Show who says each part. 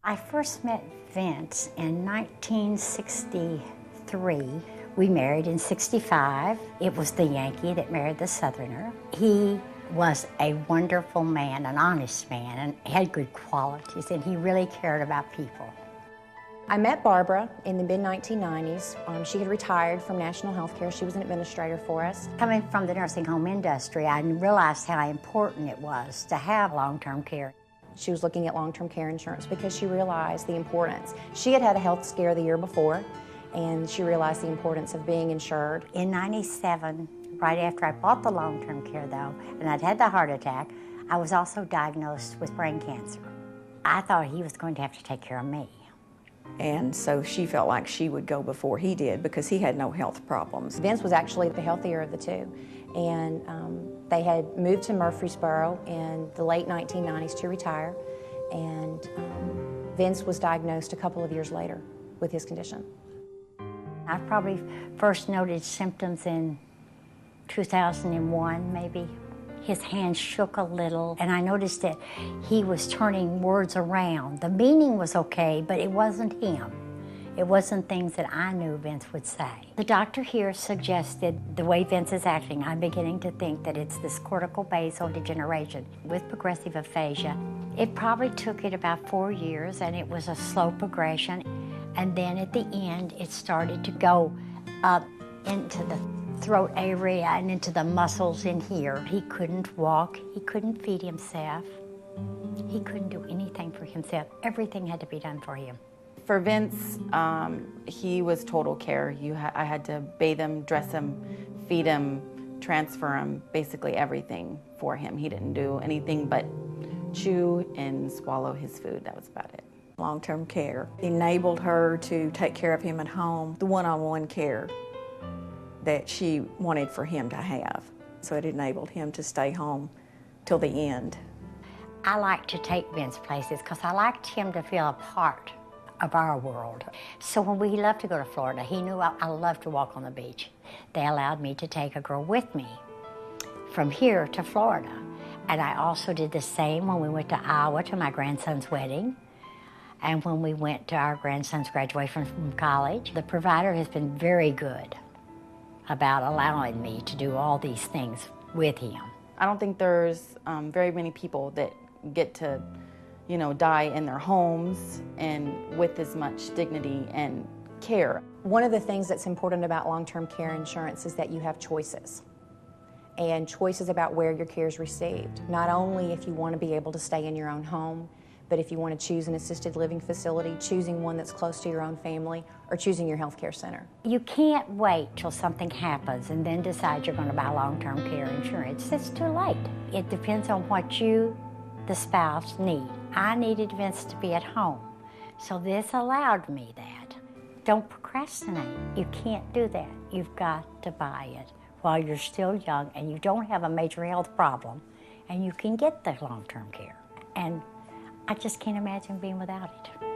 Speaker 1: I first met Vince in 1963. We married in 65. It was the Yankee that married the Southerner. He was a wonderful man, an honest man, and had good qualities, and he really cared about people.
Speaker 2: I met Barbara in the mid-1990s. She had retired from National Healthcare. She was an administrator for us.
Speaker 1: Coming from the nursing home industry, I realized how important it was to have long-term care.
Speaker 2: She was looking at long-term care insurance because she realized the importance. She had had a health scare the year before, and she realized the importance of being insured.
Speaker 1: In '97, right after I bought the long-term care though, and I'd had the heart attack, I was also diagnosed with brain cancer. I thought he was going to have to take care of me.
Speaker 3: And so she felt like she would go before he did because he had no health problems.
Speaker 2: Vince was actually the healthier of the two, and they had moved to Murfreesboro in the late 1990s to retire, and Vince was diagnosed a couple of years later with his condition.
Speaker 1: I probably first noted symptoms in 2001, maybe. His hand shook a little, and I noticed that he was turning words around. The meaning was okay, but it wasn't him. It wasn't things that I knew Vince would say. The doctor here suggested the way Vince is acting, I'm beginning to think that it's this cortical basal degeneration with progressive aphasia. It probably took it about 4 years, and it was a slow progression. And then at the end, it started to go up into the throat area and into the muscles in here. He couldn't walk, he couldn't feed himself, he couldn't do anything for himself. Everything had to be done for him.
Speaker 4: For Vince, he was total care. I had to bathe him, dress him, feed him, transfer him, basically everything for him. He didn't do anything but chew and swallow his food. That was about it.
Speaker 3: Long-term care enabled her to take care of him at home, the one-on-one care that she wanted for him to have. So it enabled him to stay home till the end.
Speaker 1: I liked to take Vince places because I liked him to feel a part of our world. So when we loved to go to Florida, he knew I loved to walk on the beach. They allowed me to take a girl with me from here to Florida. And I also did the same when we went to Iowa to my grandson's wedding, and when we went to our grandson's graduation from college. The provider has been very good about allowing me to do all these things with him.
Speaker 4: I don't think there's very many people that get to, die in their homes and with as much dignity and care.
Speaker 2: One of the things that's important about long-term care insurance is that you have choices. And choices about where your care is received. Not only if you want to be able to stay in your own home, but if you want to choose an assisted living facility, choosing one that's close to your own family, or choosing your health care center.
Speaker 1: You can't wait till something happens and then decide you're going to buy long-term care insurance. It's too late. It depends on what you, the spouse, need. I needed Vince to be at home, so this allowed me that. Don't procrastinate. You can't do that. You've got to buy it while you're still young and you don't have a major health problem, and you can get the long-term care. And I just can't imagine being without it.